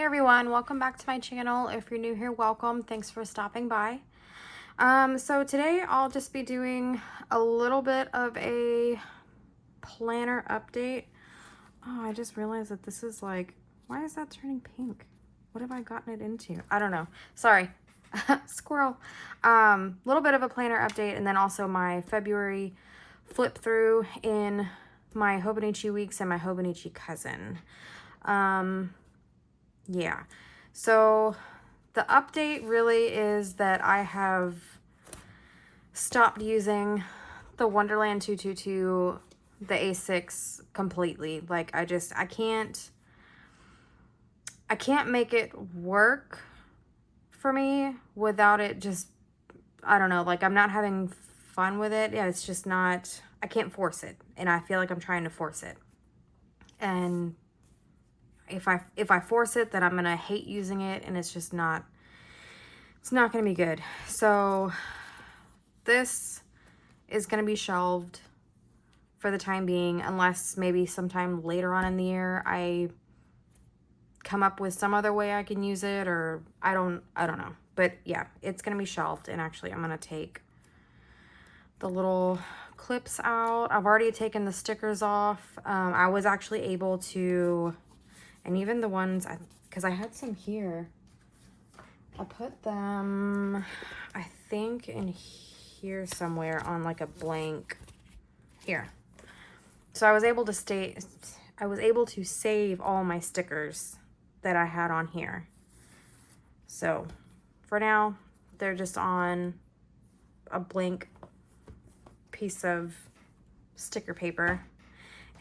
everyone, welcome back to my channel. If you're new here, welcome. Thanks for stopping by. So today I'll just be doing a little bit of a planner update. Oh, I just realized that this is like, why is that turning pink? What have I gotten it into? I don't know. Sorry. Squirrel. Little bit of a planner update, and then also my February flip through in my Hobonichi weeks and my Hobonichi cousin. Yeah, so the update really is that I have stopped using the Wonderland 222, the A6 completely. Like I can't make it work for me without it just, I don't know, like I'm not having fun with it. Yeah, it's just not, I can't force it. And I feel like I'm trying to force it. And if I force it, then I'm gonna hate using it, and it's just not, it's not gonna be good. So this is gonna be shelved for the time being, unless maybe sometime later on in the year I come up with some other way I can use it, or I don't know. But yeah, it's gonna be shelved. And actually I'm gonna take the little clips out. I've already taken the stickers off. I was actually able to, and even the ones, because I had some here, I put them, I think in here somewhere on like a blank, here. So I was able to save all my stickers that I had on here. So for now, they're just on a blank piece of sticker paper,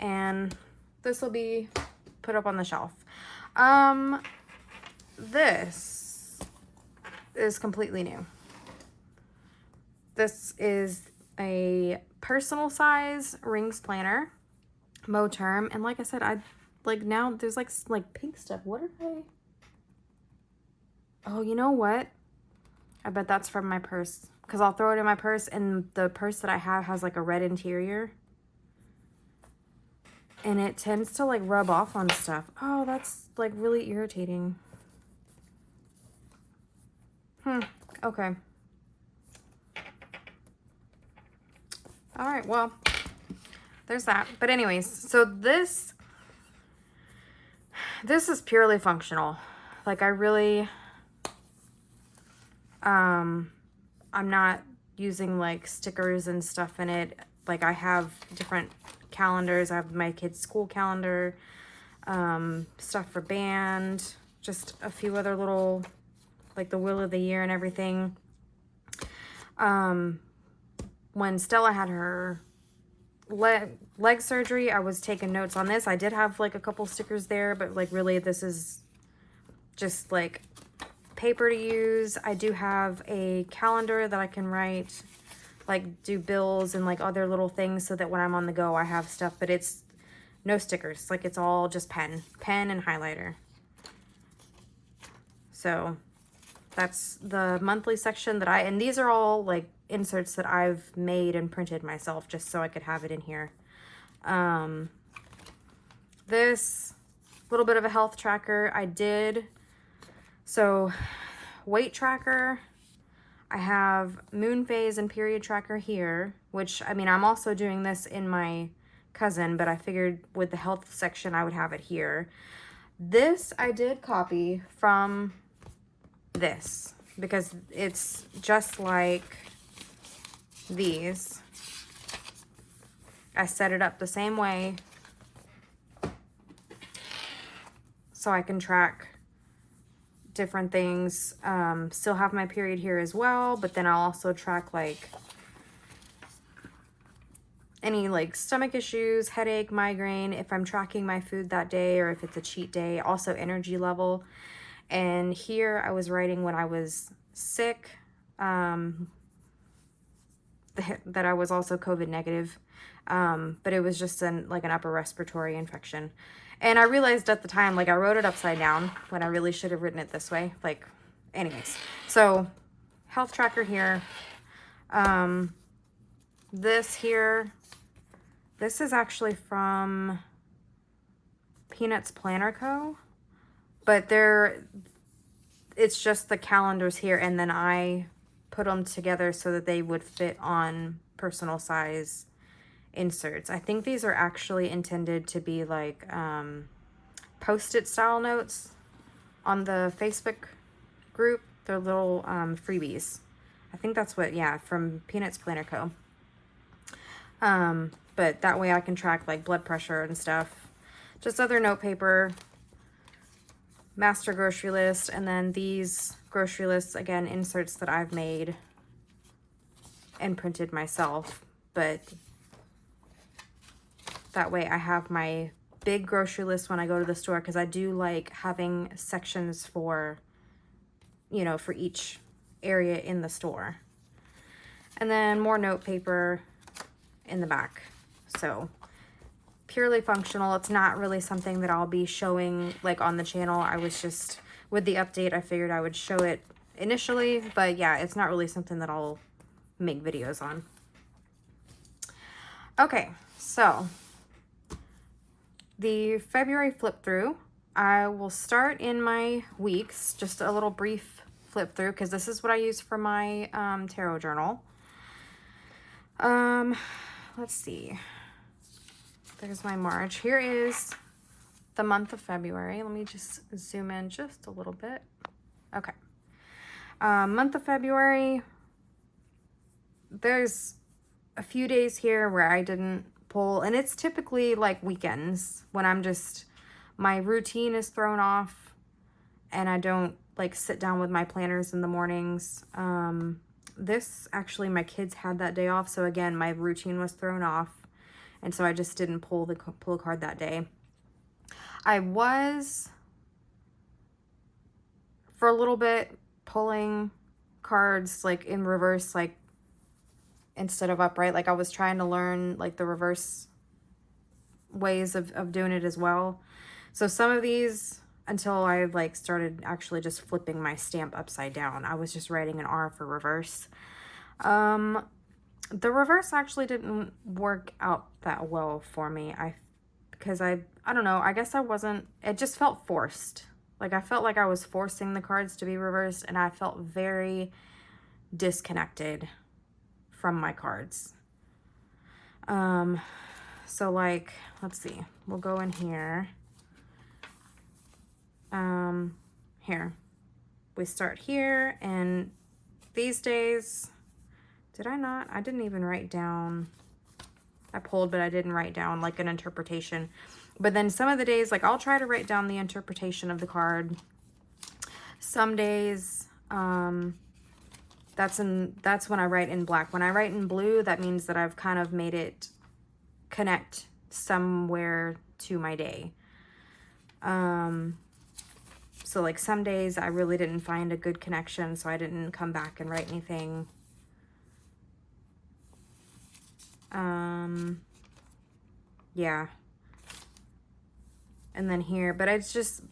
and this will be put up on the shelf. This is completely new. This is a personal size rings planner, Mo term, and like I said, I like now there's like pink stuff. What did I? Oh, you know what? I bet that's from my purse, because I'll throw it in my purse, and the purse that I have has like a red interior. And it tends to like rub off on stuff. Oh, that's like really irritating. Okay. All right, well, there's that. But anyways, so this is purely functional. Like I really, I'm not using like stickers and stuff in it. Like I have different calendars. I have my kids' school calendar, stuff for band, just a few other little, like the wheel of the year and everything. When Stella had her leg surgery, I was taking notes on this. I did have like a couple stickers there, but like really this is just like paper to use. I do have a calendar that I can write, like do bills and like other little things, so that when I'm on the go I have stuff, but it's no stickers. Like it's all just pen and highlighter. So that's the monthly section that and these are all like inserts that I've made and printed myself just so I could have it in here. This little bit of a health tracker I did. So weight tracker, I have moon phase and period tracker here, which, I mean, I'm also doing this in my cousin, but I figured with the health section I would have it here. This I did copy from this because it's just like these. I set it up the same way so I can track different things. Still have my period here as well, but then I'll also track like any like stomach issues, headache, migraine, if I'm tracking my food that day or if it's a cheat day, also energy level. And here I was writing when I was sick, that I was also COVID negative, but it was just like an upper respiratory infection. And I realized at the time, like I wrote it upside down when I really should have written it this way. Like, anyways, so health tracker here. This here, this is actually from Peanuts Planner Co. but it's just the calendars here, and then I put them together so that they would fit on personal size inserts. I think these are actually intended to be like post-it style notes on the Facebook group. They're little freebies. I think that's what, yeah, from Peanuts Planner Co. But that way I can track like blood pressure and stuff. Just other note paper, master grocery list, and then these grocery lists, again, inserts that I've made and printed myself. But that way I have my big grocery list when I go to the store, because I do like having sections for, you know, for each area in the store. And then more note paper in the back. So purely functional. It's not really something that I'll be showing like on the channel. I was just, with the update, I figured I would show it initially, but yeah, it's not really something that I'll make videos on. Okay, so the February flip through, I will start in my weeks, just a little brief flip through, because this is what I use for my tarot journal. Let's see. There's my March. Here is the month of February. Let me just zoom in just a little bit. Okay. Month of February, there's a few days here where I didn't pull, and it's typically like weekends when I'm just, my routine is thrown off and I don't like sit down with my planners in the mornings. This actually, my kids had that day off, so again, my routine was thrown off. And so I just didn't pull a card that day. I was, for a little bit, pulling cards like in reverse, like instead of upright. Like I was trying to learn like the reverse ways of doing it as well. So some of these, until I like started actually just flipping my stamp upside down, I was just writing an R for reverse. The reverse actually didn't work out that well for me. Because I don't know, I guess I wasn't, it just felt forced. Like I felt like I was forcing the cards to be reversed, and I felt very disconnected from my cards. So like, let's see, we'll go in here. Here. We start here, and these days, did I not? I didn't even write down. I pulled, but I didn't write down like an interpretation. But then some of the days, like I'll try to write down the interpretation of the card. Some days, that's when I write in black. When I write in blue, that means that I've kind of made it connect somewhere to my day. So like some days I really didn't find a good connection, so I didn't come back and write anything. Yeah. And then here, but it's just,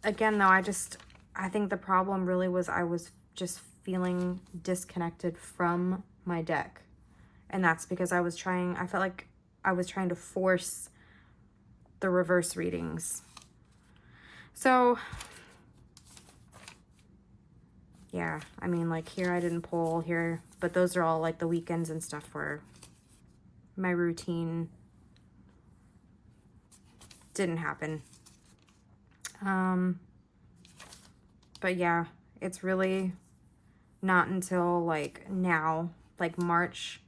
again though, I think the problem really was I was just feeling disconnected from my deck. And that's because I felt like I was trying to force the reverse readings. So yeah, I mean, like here I didn't pull here, but those are all like the weekends and stuff where my routine didn't happen. But yeah, it's really not until like now, like March,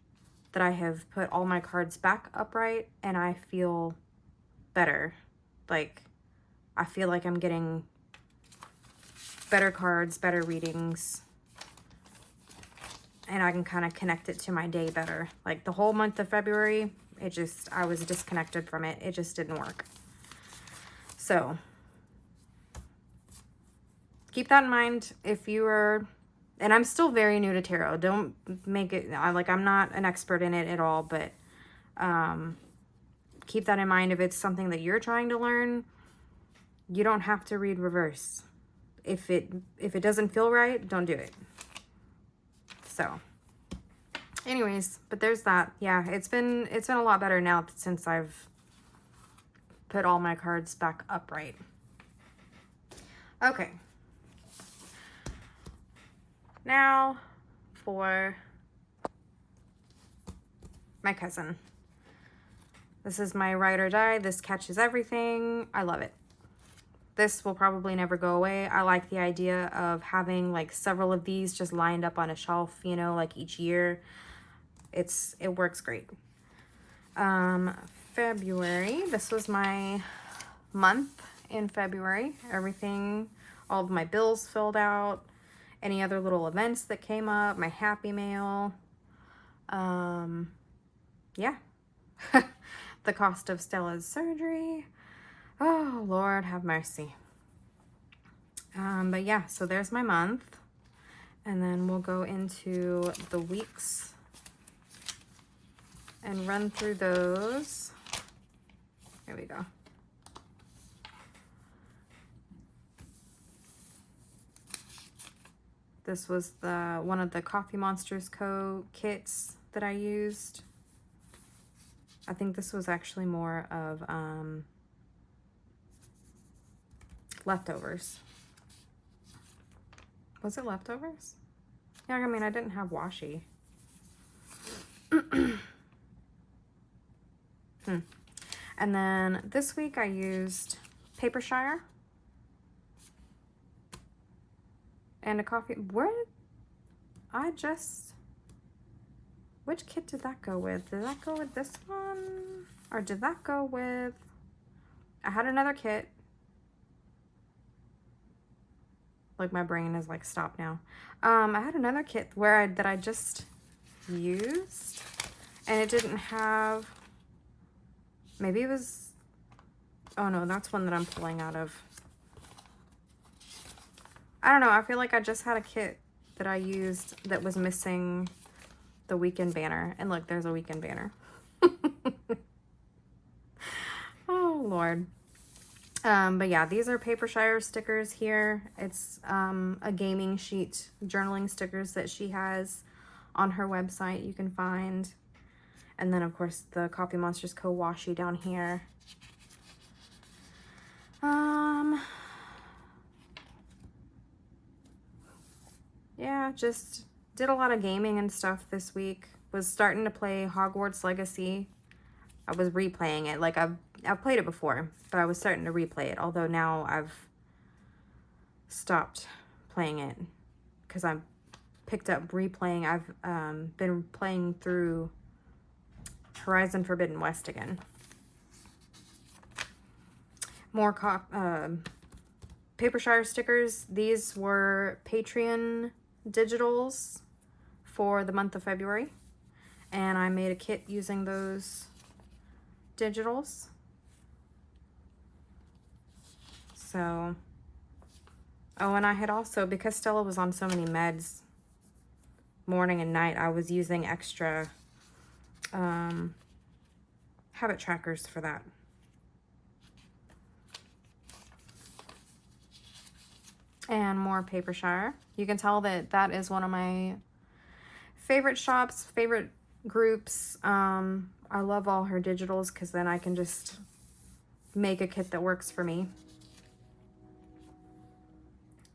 that I have put all my cards back upright and I feel better. Like I feel like I'm getting better cards, better readings, and I can kind of connect it to my day better. Like the whole month of February, I was disconnected from it. It just didn't work. So keep that in mind if you are, and I'm still very new to tarot. Don't make it, I'm not an expert in it at all, but keep that in mind. If it's something that you're trying to learn, you don't have to read reverse. If it doesn't feel right, don't do it. So anyways, but there's that. Yeah, it's been a lot better now since I've put all my cards back upright. Okay. Now for my cousin. This is my ride or die. This catches everything. I love it. This will probably never go away. I like the idea of having like several of these just lined up on a shelf, you know, like each year. It works great. February, this was my month in February. Everything, all of my bills filled out, any other little events that came up, my happy mail. Yeah. The cost of Stella's surgery. Oh, Lord, have mercy. But yeah, so there's my month. And then we'll go into the weeks and run through those. Here we go. This was one of the Coffee Monsters Co. kits that I used. I think this was actually more of leftovers. Was it leftovers? Yeah, I mean, I didn't have washi. And then this week I used Paper Shire and a coffee. Which kit did that go with? Did that go with this one? Or did that go with, I had another kit. Like my brain is like stopped now. I had another kit that I just used and it didn't have, maybe it was, oh no, that's one that I'm pulling out of. I don't know, I feel like I just had a kit that I used that was missing the weekend banner. And look, there's a weekend banner. Oh, Lord. But yeah, these are Paper Shire stickers here. It's a gaming sheet journaling stickers that she has on her website you can find. And then, of course, the Coffee Monsters Co. washi down here. Yeah, just did a lot of gaming and stuff this week. Was starting to play Hogwarts Legacy. I was replaying it. Like, I've played it before, but I was starting to replay it. Although now I've stopped playing it because I've picked up replaying. I've been playing through Horizon Forbidden West again. More Paper Shire stickers. These were Patreon digitals for the month of February. And I made a kit using those digitals. So, oh, and I had also, because Stella was on so many meds morning and night, I was using extra habit trackers for that. And more Paper Shire. You can tell that that is one of my favorite shops, favorite groups. I love all her digitals because then I can just make a kit that works for me.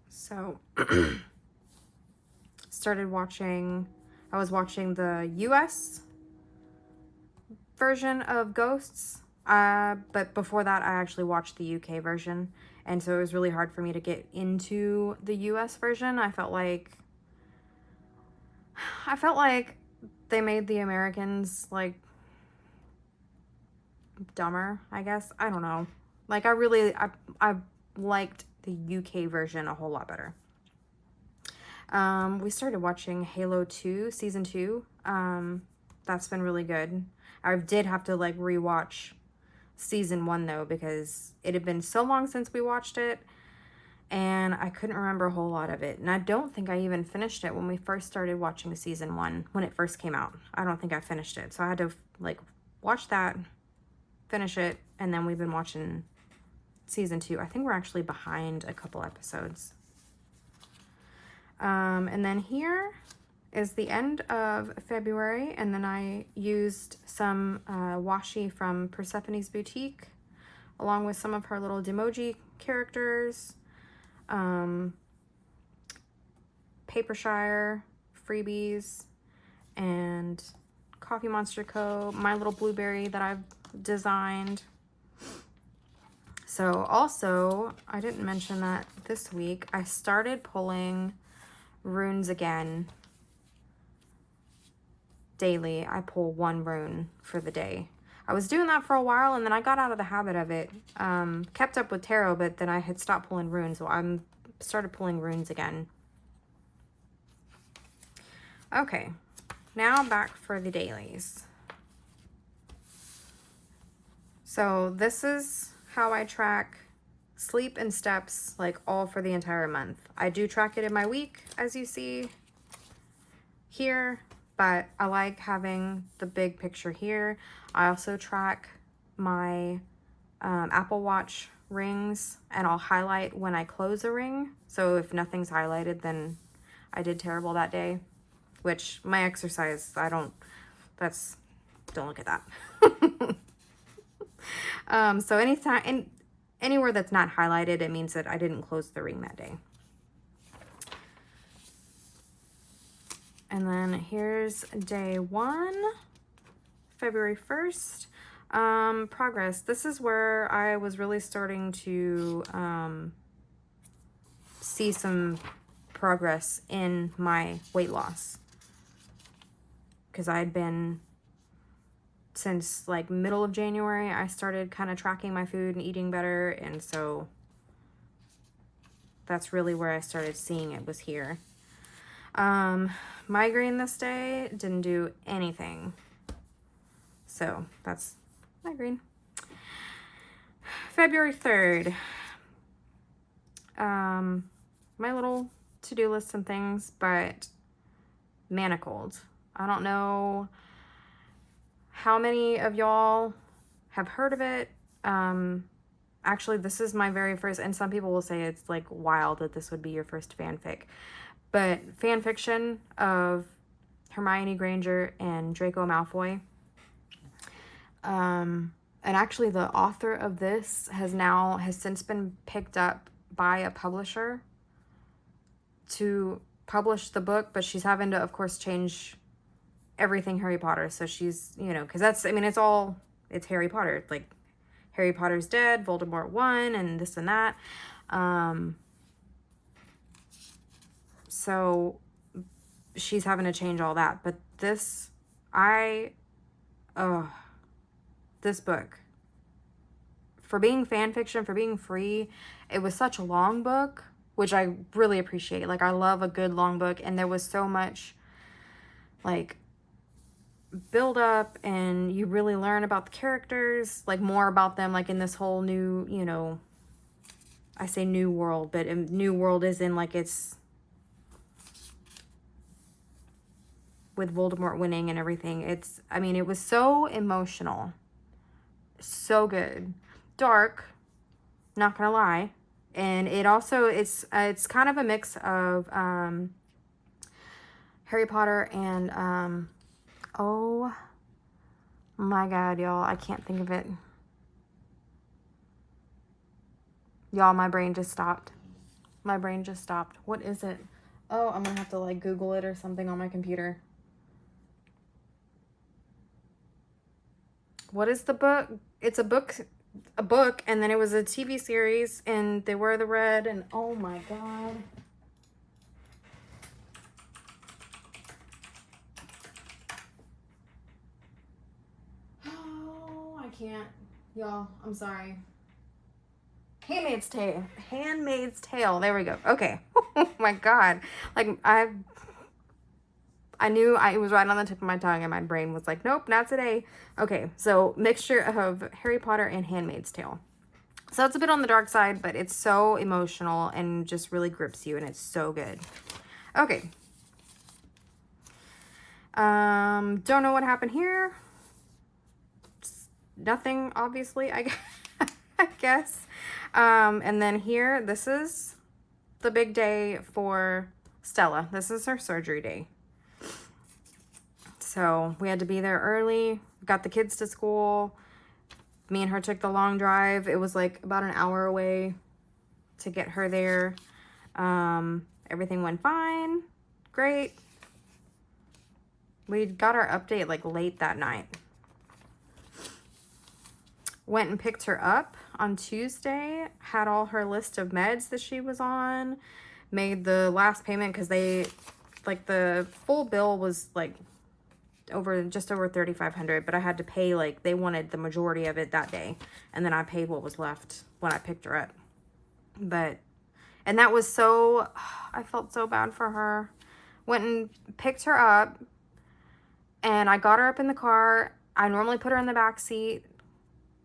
So I was watching the US version of Ghosts, but before that I actually watched the UK version, and so it was really hard for me to get into the US version. I felt like they made the Americans like dumber, I guess. I don't know. Like I liked the UK version a whole lot better. We started watching Halo 2 season 2. That's been really good. I did have to like rewatch season 1 though because it had been so long since we watched it and I couldn't remember a whole lot of it. And I don't think I even finished it when we first started watching season 1 when it first came out. I don't think I finished it. So I had to like watch that, finish it, and then we've been watching season 2. I think we're actually behind a couple episodes. And then here is the end of February, and then I used some washi from Persephone's Boutique along with some of her little Demoji characters. Papershire freebies, and Coffee Monster Co., My Little Blueberry that I've designed. So also, I didn't mention that this week, I started pulling runes again daily. I pull 1 rune for the day. I was doing that for a while, and then I got out of the habit of it. Kept up with tarot, but then I had stopped pulling runes, so I started pulling runes again. Okay, now back for the dailies. So this is how I track sleep and steps, like all for the entire month. I do track it in my week, as you see here, but I like having the big picture here. I also track my Apple Watch rings, and I'll highlight when I close a ring. So if nothing's highlighted, then I did terrible that day, which my exercise, don't look at that. So anytime, anywhere that's not highlighted, it means that I didn't close the ring that day. And then here's day 1, February 1st. Progress. This is where I was really starting to see some progress in my weight loss. Because I had been, since like middle of January, I started kind of tracking my food and eating better. And so that's really where I started seeing it, was here. Migraine this day, didn't do anything. So that's migraine. February 3rd. My little to-do list and things, but manacled. I don't know how many of y'all have heard of it. Actually, this is my very first, and some people will say it's like wild that this would be your first fanfic. But fan fiction of Hermione Granger and Draco Malfoy. And actually the author of this has since been picked up by a publisher to publish the book, but she's having to, of course, change everything Harry Potter. So she's, because that's, it's Harry Potter. Like, Harry Potter's dead, Voldemort won, and this and that. So she's having to change all that. But this book, for being fan fiction, for being free, it was such a long book, which I really appreciate. Like, I love a good long book, and there was so much like build up, and you really learn about the characters, like more about them, like in this whole new, I say new world, but new world is in like it's with Voldemort winning and everything. It was so emotional. So good. Dark, not gonna lie. And it also, it's kind of a mix of Harry Potter and oh my god, y'all, I can't think of it. Y'all, my brain just stopped. What is it? Oh, I'm gonna have to like Google it or something on my computer. What is the book? It's a book, and then it was a TV series, and they wear the red, and oh my god. Oh, I can't. Y'all, I'm sorry. Handmaid's Tale. There we go. Okay. Oh my god. Like, I knew it was right on the tip of my tongue, and my brain was like, nope, not today. Okay, so mixture of Harry Potter and Handmaid's Tale. So it's a bit on the dark side, but it's so emotional and just really grips you, and it's so good. Okay. Don't know what happened here. Nothing, obviously, I guess. And then here, this is the big day for Stella. This is her surgery day. So we had to be there early, got the kids to school. Me and her took the long drive. It was like about an hour away to get her there. Everything went fine. Great. We got our update like late that night. Went and picked her up on Tuesday, had all her list of meds that she was on, made the last payment because they, like, the full bill was like just over $3,500, but I had to pay, like, they wanted the majority of it that day, and then I paid what was left when I picked her up. And that was so, I felt so bad for her. Went and picked her up, and I got her up in the car. I normally put her in the back seat,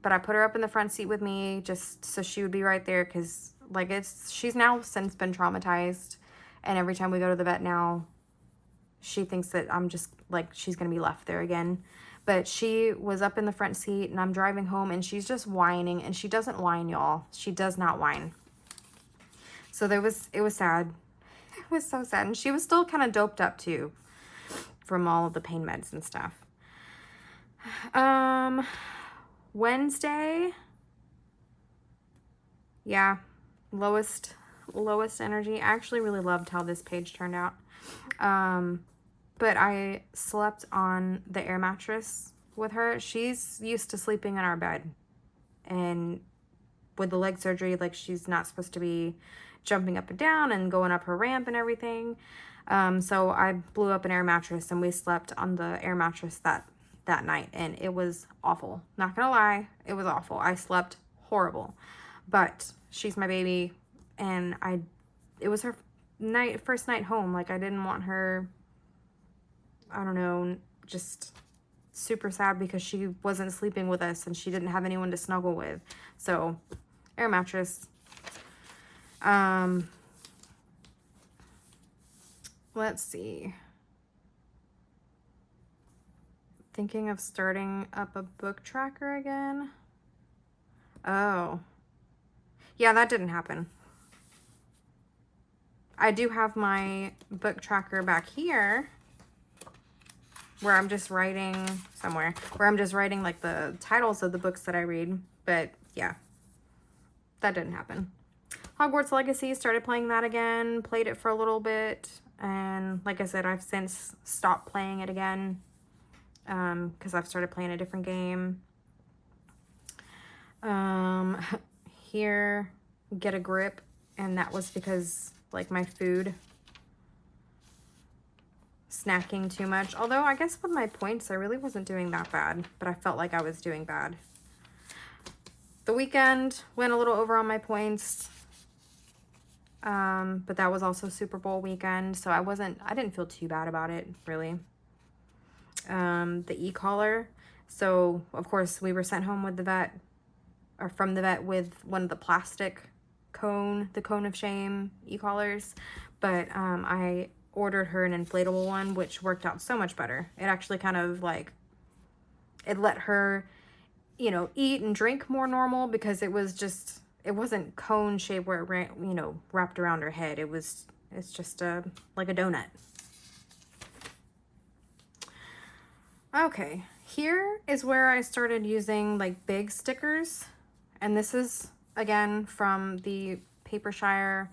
but I put her up in the front seat with me just so she would be right there, because, like, she's now since been traumatized, and every time we go to the vet now, she thinks that I'm just, like, she's going to be left there again. But she was up in the front seat, and I'm driving home, and she's just whining, and she doesn't whine, y'all. She does not whine. So it was sad. It was so sad. And she was still kind of doped up, too, from all of the pain meds and stuff. Wednesday, yeah, lowest energy. I actually really loved how this page turned out. But I slept on the air mattress with her. She's used to sleeping in our bed, and with the leg surgery, like, she's not supposed to be jumping up and down and going up her ramp and everything. So I blew up an air mattress, and we slept on the air mattress that night, and it was awful. Not gonna lie, it was awful. I slept horrible, but she's my baby, and it was her first night home. Like, I didn't want her, I don't know, just super sad because she wasn't sleeping with us and she didn't have anyone to snuggle with. So air mattress. Let's see. Thinking of starting up a book tracker again. Oh. Yeah, that didn't happen. I do have my book tracker back here where I'm just writing somewhere, where I'm just writing, like, the titles of the books that I read. But yeah, that didn't happen. Hogwarts Legacy, started playing that again, played it for a little bit. And like I said, I've since stopped playing it again. Because I've started playing a different game. Here, Get a Grip, and that was because, like, my food, snacking too much. Although I guess with my points, I really wasn't doing that bad, but I felt like I was doing bad. The weekend went a little over on my points, but that was also Super Bowl weekend, so I didn't feel too bad about it, really. The e-collar. So, of course, we were sent home with the vet, or from the vet, with one of the plastic the cone of shame e-collars. But I ordered her an inflatable one, which worked out so much better. It actually kind of, like, it let her, you know, eat and drink more normal, because it wasn't cone shaped where it ran, you know, wrapped around her head. It's just like a donut. Okay, here is where I started using, like, big stickers, and this is again from the Papershire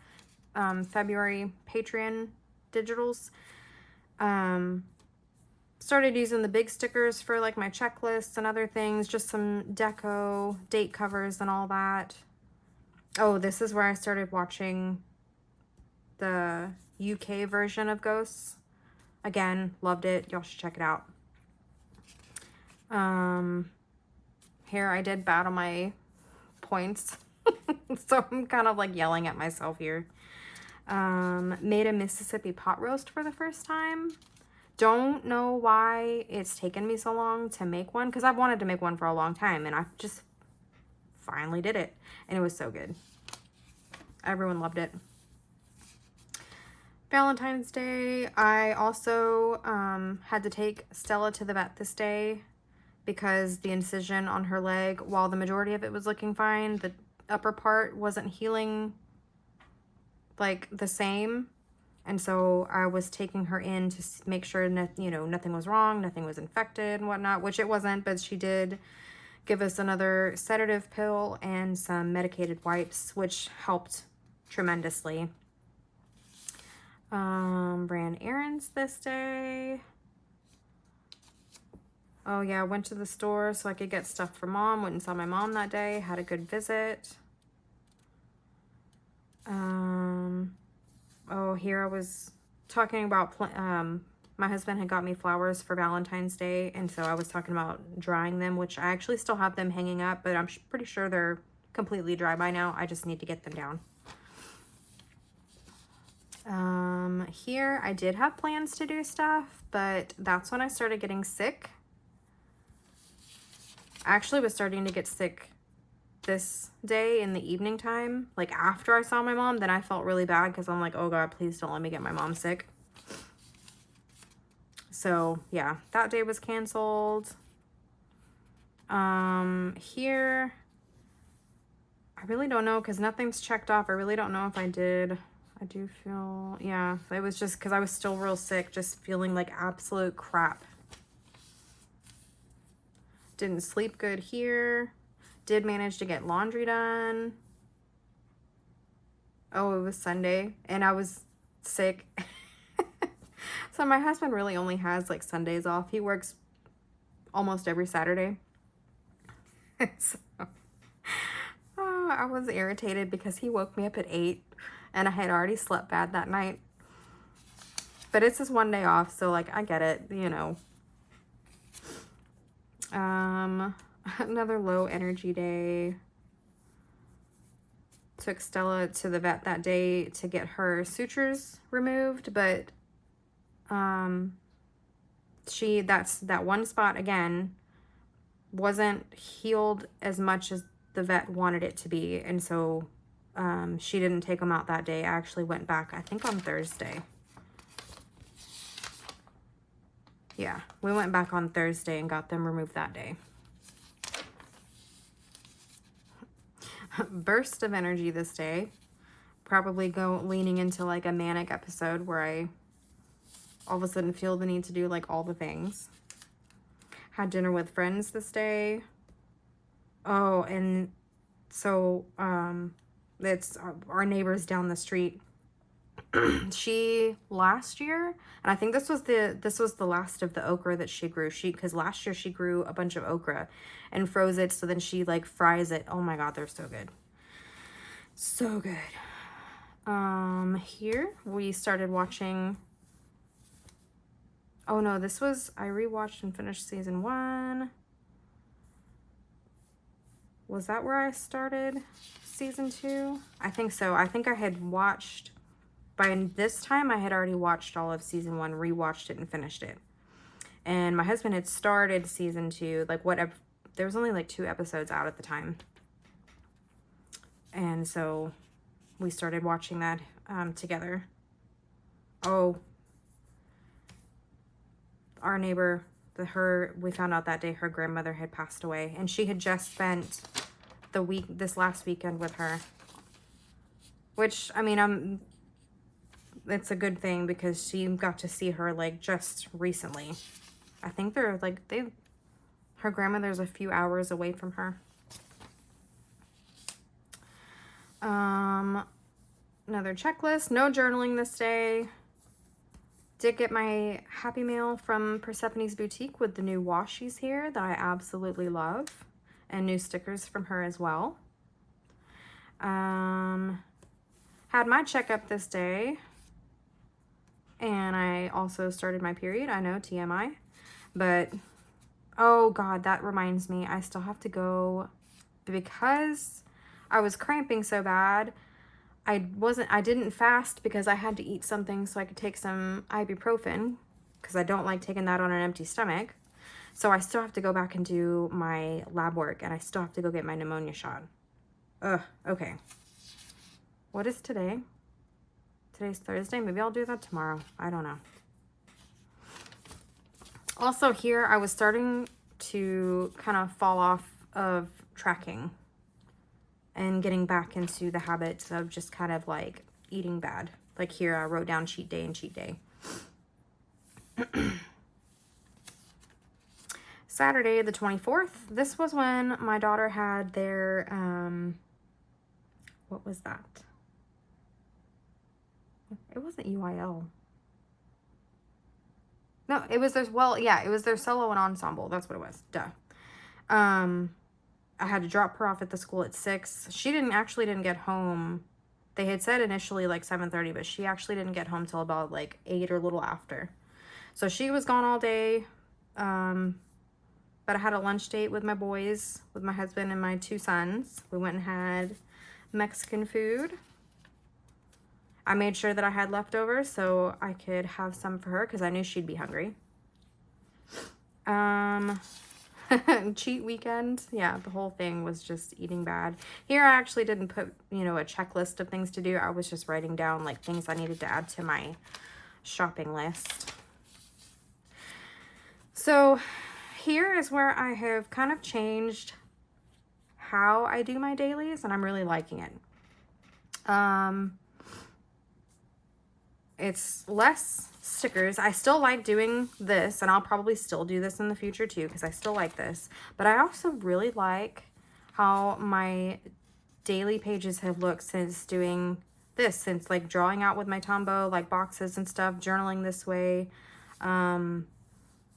February Patreon digitals. Started using the big stickers for, like, my checklists and other things, just some deco, date covers and all that. Oh, this is where I started watching the UK version of Ghosts. Again, loved it. Y'all should check it out. Here I did bad on my points. So I'm kind of, like, yelling at myself here. Made a Mississippi pot roast for the first time. Don't know why it's taken me so long to make one, because I've wanted to make one for a long time, and I just finally did it, and it was so good. Everyone loved it. Valentine's Day, I also had to take Stella to the vet this day, because the incision on her leg, while the majority of it was looking fine, the upper part wasn't healing, like, the same. And so I was taking her in to make sure that, you know, nothing was wrong, nothing was infected and whatnot, which it wasn't, but she did give us another sedative pill and some medicated wipes, which helped tremendously. Ran errands this day. Oh yeah, went to the store so I could get stuff for mom. Went and saw my mom that day. Had a good visit. Oh, here I was talking about, my husband had got me flowers for Valentine's Day, and so I was talking about drying them, which I actually still have them hanging up, but I'm pretty sure they're completely dry by now. I just need to get them down. Here I did have plans to do stuff, but that's when I started getting sick. I actually was starting to get sick this day in the evening time, like after I saw my mom. Then I felt really bad because I'm like, oh God, please don't let me get my mom sick. So yeah, that day was canceled. Here, I really don't know because nothing's checked off. I really don't know if I did. I do feel, yeah, it was just because I was still real sick, just feeling like absolute crap. Didn't sleep good here. Did manage to get laundry done. Oh, it was Sunday and I was sick. So my husband really only has like Sundays off. He works almost every Saturday. So, I was irritated because he woke me up at 8 and I had already slept bad that night. But it's just one day off, so like I get it, you know. Another low energy day. Took Stella to the vet that day to get her sutures removed, but that one spot again wasn't healed as much as the vet wanted it to be, and so she didn't take them out that day. I actually went back, I think on Thursday. Yeah, we went back on Thursday and got them removed that day. Burst of energy this day. Probably leaning into like a manic episode where I all of a sudden feel the need to do like all the things. Had dinner with friends this day. Oh, and so it's our neighbors down the street. She last year, and I think this was the last of the okra that she grew. Because last year she grew a bunch of okra and froze it, so then she like fries it. Oh my God, they're so good. So good. Here we started watching. Oh no, I rewatched and finished season 1. Was that where I started season 2? I think so. I think I had watched, by this time I had already watched all of season 1, rewatched it and finished it. And my husband had started season 2, like whatever, there was only like 2 episodes out at the time. And so we started watching that together. Oh, our neighbor, we found out that day her grandmother had passed away, and she had just spent this last weekend with her, which, I mean, it's a good thing because she got to see her like just recently. I think her grandmother's a few hours away from her. Another checklist. No journaling this day. Did get my Happy Mail from Persephone's Boutique with the new washies here that I absolutely love, and new stickers from her as well. Had my checkup this day, and I also started my period. I know, TMI, but oh God, that reminds me, I still have to go because I was cramping so bad. I didn't fast because I had to eat something so I could take some ibuprofen because I don't like taking that on an empty stomach. So I still have to go back and do my lab work, and I still have to go get my pneumonia shot. Ugh, okay. What is today? Today's Thursday. Maybe I'll do that tomorrow. I don't know. Also here, I was starting to kind of fall off of tracking and getting back into the habits of just kind of like eating bad. Like here, I wrote down cheat day and cheat day. Saturday, the 24th. This was when my daughter had their, what was that? It wasn't UIL. No, it was their, well, yeah, it was their solo and ensemble. That's what it was. Duh. I had to drop her off at the school at 6. She didn't get home. They had said initially like 7:30, but she actually didn't get home till about like 8 or a little after. So she was gone all day. But I had a lunch date with my boys, with my husband and my 2 sons. We went and had Mexican food. I made sure that I had leftovers so I could have some for her because I knew she'd be hungry. Cheat weekend. Yeah, the whole thing was just eating bad. Here I actually didn't put, you know, a checklist of things to do. I was just writing down like things I needed to add to my shopping list. So here is where I have kind of changed how I do my dailies, and I'm really liking it. It's less stickers. I still like doing this, and I'll probably still do this in the future too because I still like this. But I also really like how my daily pages have looked since doing this, since like drawing out with my Tombow, like boxes and stuff, journaling this way.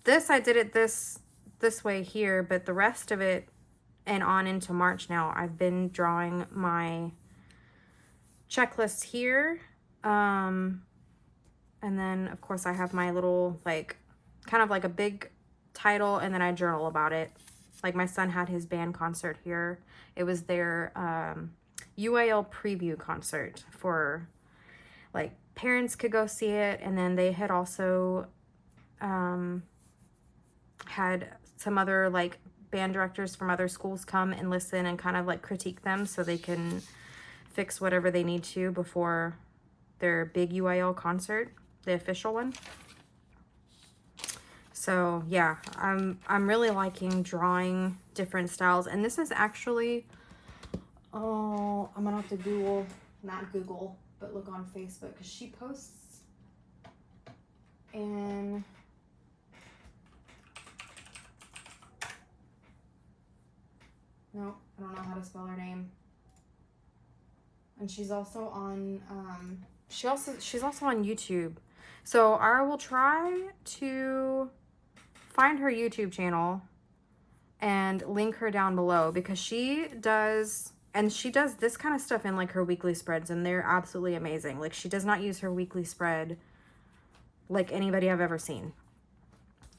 This, I did it this way here, but the rest of it and on into March now, I've been drawing my checklists here. And then, of course, I have my little, like, kind of like a big title, and then I journal about it. Like, my son had his band concert here. It was their UIL preview concert for, like, parents could go see it. And then they had also had some other, like, band directors from other schools come and listen and kind of, like, critique them so they can fix whatever they need to before their big UIL concert, the official one. So yeah, I'm really liking drawing different styles. And this is actually, oh, I'm gonna have to not Google, but look on Facebook, because she posts in, no, I don't know how to spell her name. And she's also on, she's also on YouTube. So I will try to find her YouTube channel and link her down below, because she does this kind of stuff in like her weekly spreads, and they're absolutely amazing. Like, she does not use her weekly spread like anybody I've ever seen.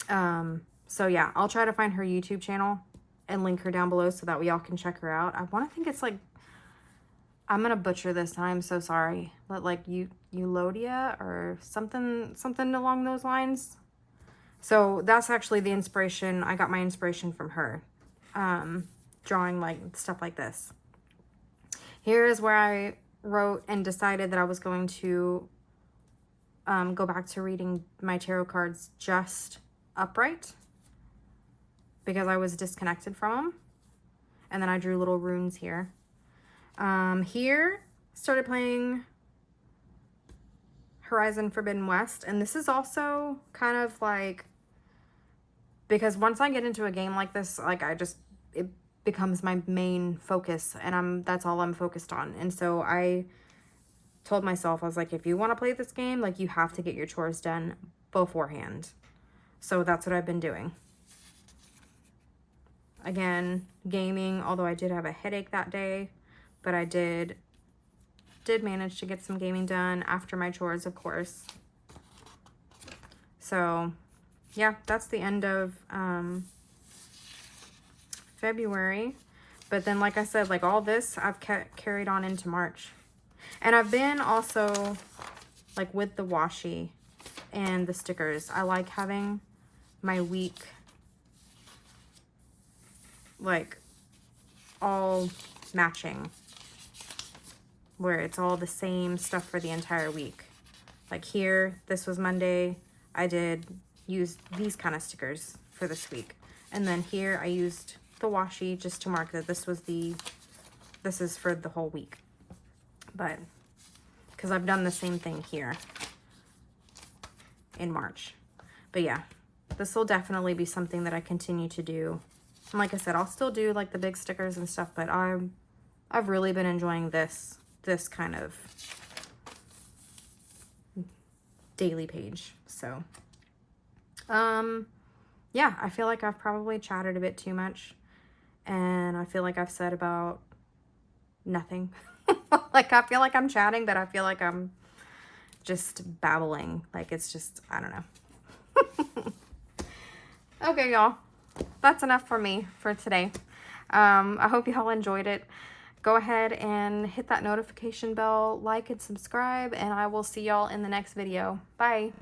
So yeah, I'll try to find her YouTube channel and link her down below so that we all can check her out. I want to think it's like, I'm gonna butcher this, and I'm so sorry, but like Euodia or something along those lines. So that's actually the inspiration. I got my inspiration from her, drawing like stuff like this. Here is where I wrote and decided that I was going to go back to reading my tarot cards just upright, because I was disconnected from them. And then I drew little runes here. Here, started playing Horizon Forbidden West, and this is also kind of like, because once I get into a game like this, like it becomes my main focus, and that's all I'm focused on. And so I told myself, I was like, if you want to play this game, like, you have to get your chores done beforehand. So that's what I've been doing. Again, gaming, although I did have a headache that day, but I did manage to get some gaming done after my chores, of course. So yeah, that's the end of February. But then, like I said, like all this I've carried on into March. And I've been also, like, with the washi and the stickers, I like having my week, like, all matching, where it's all the same stuff for the entire week. Like here, this was Monday, I did use these kind of stickers for this week. And then here I used the washi just to mark that this is for the whole week. But, because I've done the same thing here in March. But yeah, this will definitely be something that I continue to do. And like I said, I'll still do like the big stickers and stuff, but I've really been enjoying this kind of daily page. So, yeah, I feel like I've probably chatted a bit too much, and I feel like I've said about nothing. Like, I feel like I'm chatting, but I feel like I'm just babbling. Like, it's just, I don't know. Okay, y'all. That's enough for me for today. I hope y'all enjoyed it. Go ahead and hit that notification bell, like and subscribe, and I will see y'all in the next video. Bye.